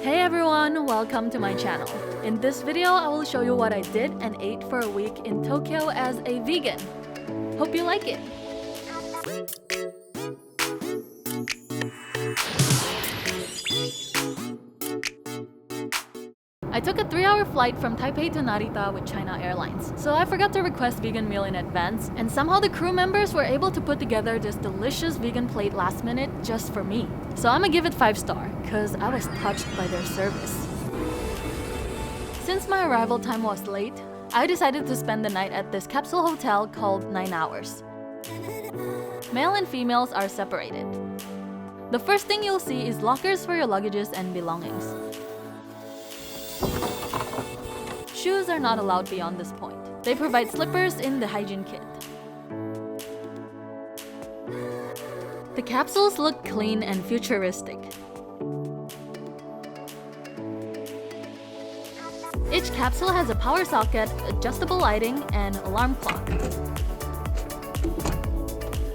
Hey everyone, welcome to my channel. In this video, I will show you what I did and ate for a week in Tokyo as a vegan. Hope you like it! I took a 3-hour flight from Taipei to Narita with China Airlines, so I forgot to request vegan meal in advance, and somehow the crew members were able to put together this delicious vegan plate last minute just for me. So I'ma give it 5-star, cause I was touched by their service. Since my arrival time was late, I decided to spend the night at this capsule hotel called 9 Hours. Male and females are separated. The first thing you'll see is lockers for your luggages and belongings. Shoes are not allowed beyond this point. They provide slippers in the hygiene kit. The capsules look clean and futuristic. Each capsule has a power socket, adjustable lighting, and alarm clock.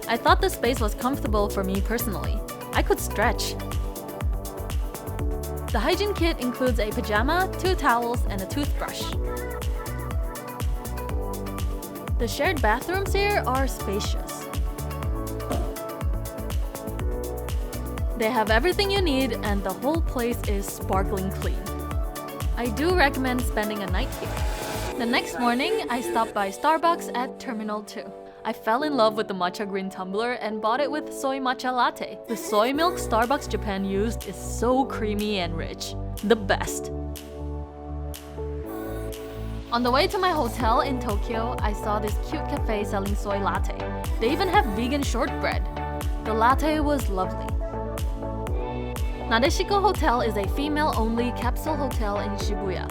I thought the space was comfortable for me personally. I could stretch. The hygiene kit includes a pajama, 2 towels, and a toothbrush. The shared bathrooms here are spacious. They have everything you need, and the whole place is sparkling clean. I do recommend spending a night here. The next morning, I stopped by Starbucks at Terminal 2. I fell in love with the matcha green tumbler and bought it with soy matcha latte. The soy milk Starbucks Japan used is so creamy and rich. The best. On the way to my hotel in Tokyo, I saw this cute cafe selling soy latte. They even have vegan shortbread. The latte was lovely. Nadeshiko Hotel is a female-only capsule hotel in Shibuya.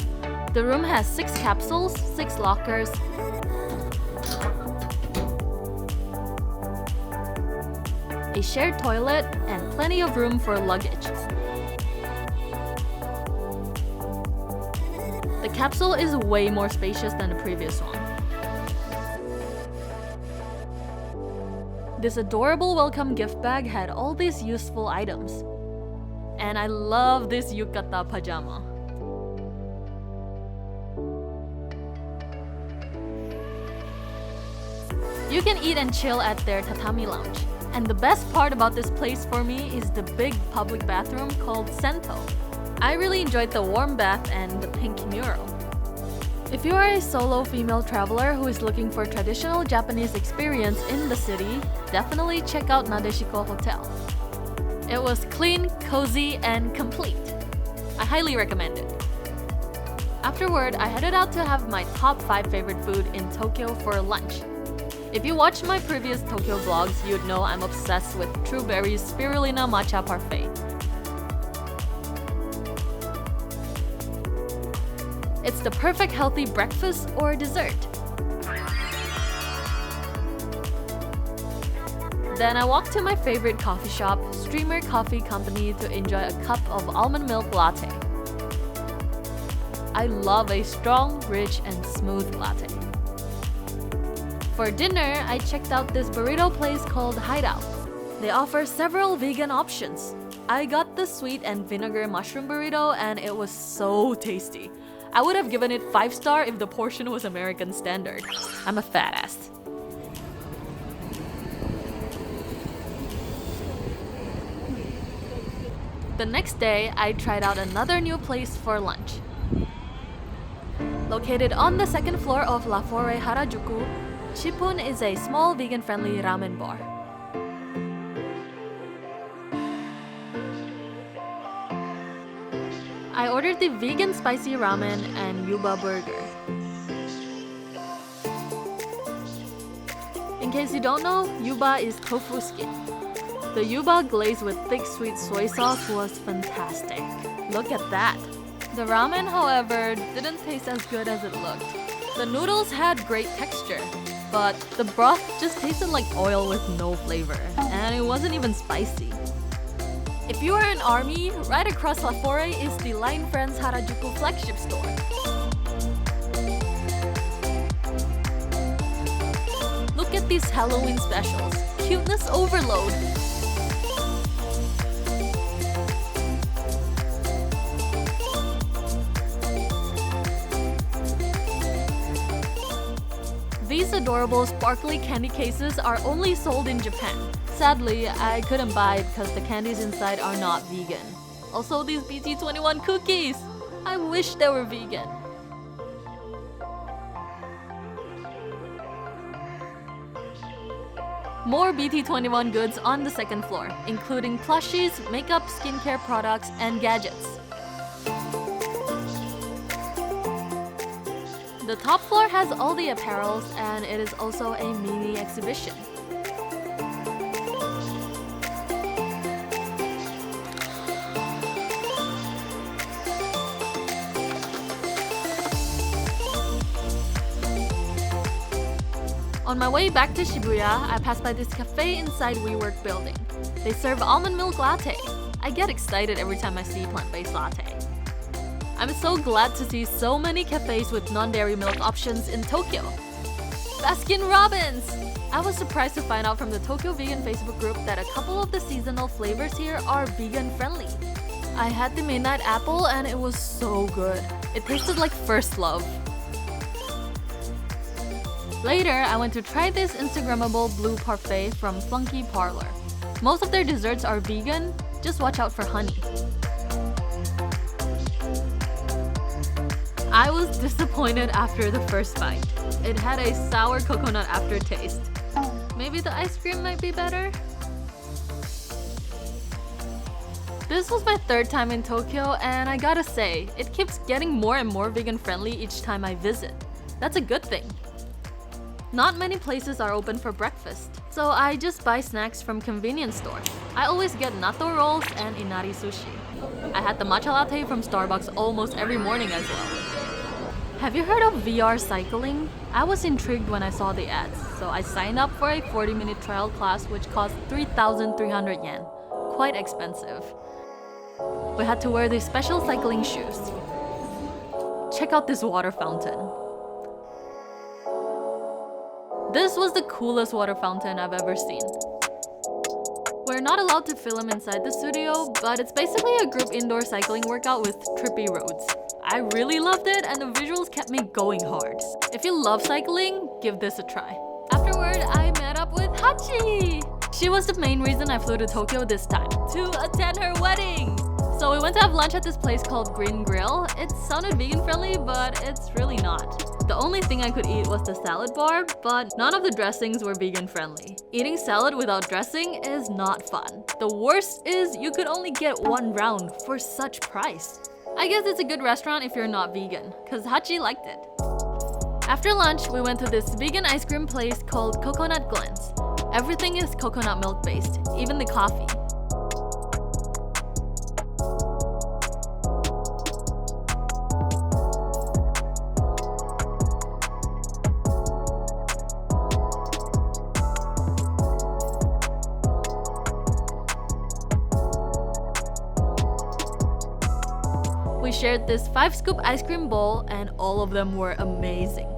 The room has 6 capsules, 6 lockers, a shared toilet, and plenty of room for luggage. The capsule is way more spacious than the previous one. This adorable welcome gift bag had all these useful items. And I love this yukata pajama. You can eat and chill at their tatami lounge. And the best part about this place for me is the big public bathroom called Sento. I really enjoyed the warm bath and the pink mural. If you are a solo female traveler who is looking for traditional Japanese experience in the city, definitely check out Nadeshiko Hotel. It was clean, cozy, and complete. I highly recommend it. Afterward, I headed out to have my top 5 favorite food in Tokyo for lunch. If you watched my previous Tokyo vlogs, you'd know I'm obsessed with Trueberry's Spirulina Matcha Parfait. It's the perfect healthy breakfast or dessert. Then I walked to my favorite coffee shop, Streamer Coffee Company, to enjoy a cup of almond milk latte. I love a strong, rich, and smooth latte. For dinner, I checked out this burrito place called Hideout. They offer several vegan options. I got the sweet and vinegar mushroom burrito and it was so tasty. I would have given it 5-star if the portion was American standard. I'm a fat ass. The next day, I tried out another new place for lunch. Located on the 2nd floor of Latte Harajuku, Chipoon is a small vegan-friendly ramen bar. I ordered the vegan spicy ramen and yuba burger. In case you don't know, yuba is tofu skin. The yuba glaze with thick sweet soy sauce was fantastic. Look at that! The ramen, however, didn't taste as good as it looked. The noodles had great texture, but the broth just tasted like oil with no flavor, and it wasn't even spicy. If you are in Army, right across Latte is the Line Friends Harajuku Flagship store. Look at these Halloween specials. Cuteness overload! These adorable sparkly candy cases are only sold in Japan. Sadly, I couldn't buy it because the candies inside are not vegan. Also, these Pt.1 cookies! I wish they were vegan. More Pt.1 goods on the second floor, including plushies, makeup, skincare products, and gadgets. The top floor has all the apparels, and it is also a mini exhibition. On my way back to Shibuya, I passed by this cafe inside WeWork building. They serve almond milk latte. I get excited every time I see plant-based latte. I'm so glad to see so many cafes with non-dairy milk options in Tokyo. Baskin Robbins! I was surprised to find out from the Tokyo Vegan Facebook group that a couple of the seasonal flavors here are vegan-friendly. I had the midnight apple and it was so good. It tasted like first love. Later, I went to try this Instagrammable blue parfait from Flunky Parlor. Most of their desserts are vegan, just watch out for honey. I was disappointed after the first bite. It had a sour coconut aftertaste. Maybe the ice cream might be better? This was my third time in Tokyo, and I gotta say, it keeps getting more and more vegan-friendly each time I visit. That's a good thing. Not many places are open for breakfast, so I just buy snacks from convenience stores. I always get natto rolls and inari sushi. I had the matcha latte from Starbucks almost every morning as well. Have you heard of VR cycling? I was intrigued when I saw the ads, so I signed up for a 40-minute trial class which cost 3,300 yen. Quite expensive. We had to wear these special cycling shoes. Check out this water fountain. This was the coolest water fountain I've ever seen. We're not allowed to film inside the studio, but it's basically a group indoor cycling workout with trippy roads. I really loved it and the visuals kept me going hard. If you love cycling, give this a try. Afterward, I met up with Hachi! She was the main reason I flew to Tokyo this time, to attend her wedding! So we went to have lunch at this place called Green Grill. It sounded vegan-friendly, but it's really not. The only thing I could eat was the salad bar, but none of the dressings were vegan-friendly. Eating salad without dressing is not fun. The worst is you could only get one round for such price. I guess it's a good restaurant if you're not vegan, cause Hachi liked it. After lunch, we went to this vegan ice cream place called Coconut Glens. Everything is coconut milk based, even the coffee. We shared this 5-scoop ice cream bowl and all of them were amazing.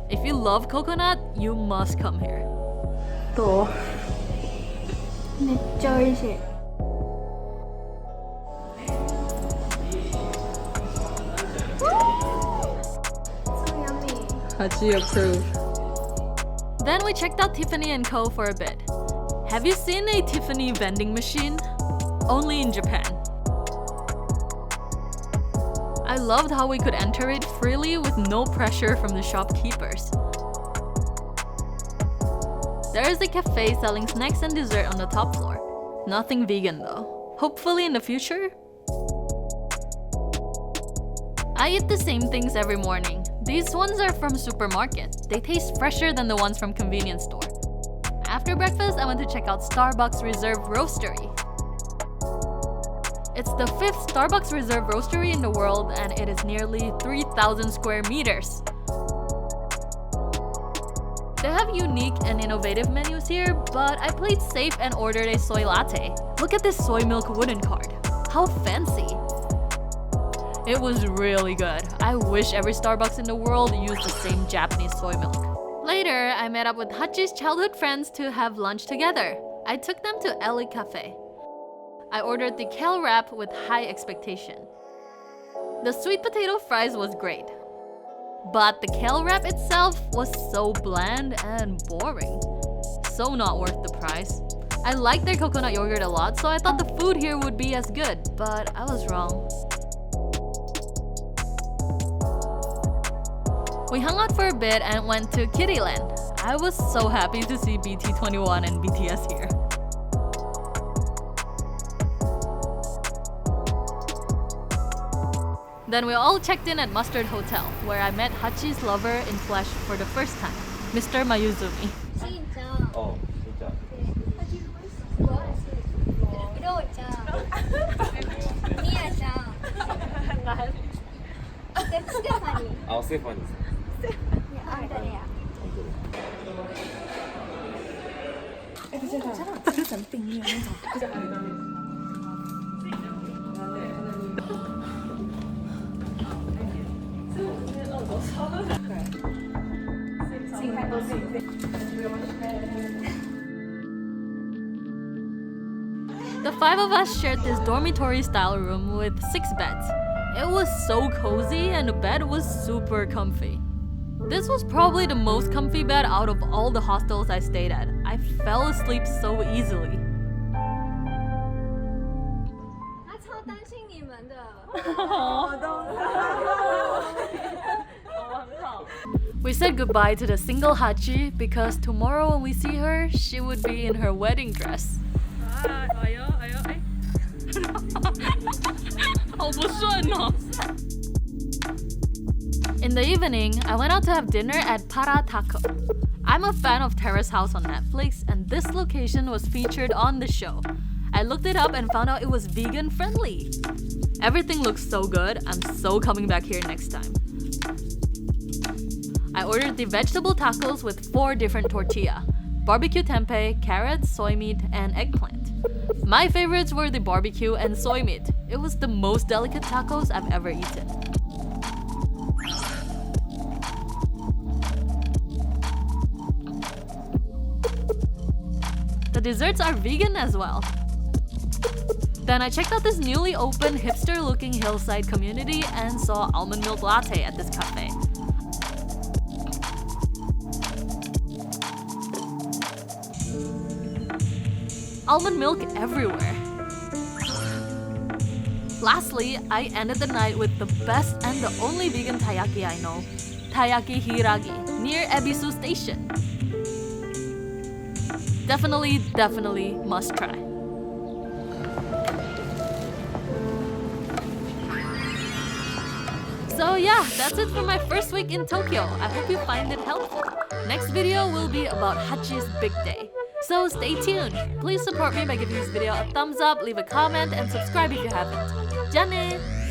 If you love coconut, you must come here. どう？めっちゃ美味しい。So yummy. Hachi approved. Then we checked out Tiffany & Co. for a bit. Have you seen a Tiffany vending machine? Only in Japan. I loved how we could enter it freely with no pressure from the shopkeepers. There is a cafe selling snacks and dessert on the top floor. Nothing vegan though. Hopefully in the future? I eat the same things every morning. These ones are from supermarket. They taste fresher than the ones from convenience store. After breakfast, I went to check out Starbucks Reserve Roastery. It's the 5th Starbucks Reserve Roastery in the world and it is nearly 3,000 square meters. They have unique and innovative menus here, but I played safe and ordered a soy latte. Look at this soy milk wooden card. How fancy! It was really good. I wish every Starbucks in the world used the same Japanese soy milk. Later, I met up with Hachi's childhood friends to have lunch together. I took them to Elle Cafe. I ordered the kale wrap with high expectation. The sweet potato fries was great. But the kale wrap itself was so bland and boring. So not worth the price. I like their coconut yogurt a lot, so I thought the food here would be as good, but I was wrong. We hung out for a bit and went to Kiddy Land. I was so happy to see Pt.1 and BTS here. Then we all checked in at Mustard Hotel, where I met Hachi's lover in flesh for the first time, Mr. Mayuzumi. 진짜. 스테파니. The five of us shared this dormitory-style room with 6 beds. It was so cozy and the bed was super comfy. This was probably the most comfy bed out of all the hostels I stayed at. I fell asleep so easily. We said goodbye to the single Hachi because tomorrow when we see her, she would be in her wedding dress. In the evening, I went out to have dinner at Para Taco. I'm a fan of Terrace House on Netflix, and this location was featured on the show. I looked it up and found out it was vegan friendly. Everything looks so good, I'm so coming back here next time. I ordered the vegetable tacos with 4 different tortilla: barbecue tempeh, carrots, soy meat, and eggplant. My favorites were the barbecue and soy meat. It was the most delicate tacos I've ever eaten. The desserts are vegan as well. Then I checked out this newly opened hipster-looking hillside community and saw almond milk latte at this cafe. Almond milk everywhere. Lastly, I ended the night with the best and the only vegan taiyaki I know, Taiyaki Hiragi, near Ebisu Station. Definitely must try. So yeah, that's it for my first week in Tokyo. I hope you find it helpful. Next video will be about Hachi's big day. So stay tuned. Please support me by giving this video a thumbs up, leave a comment, and subscribe if you haven't. 짠해!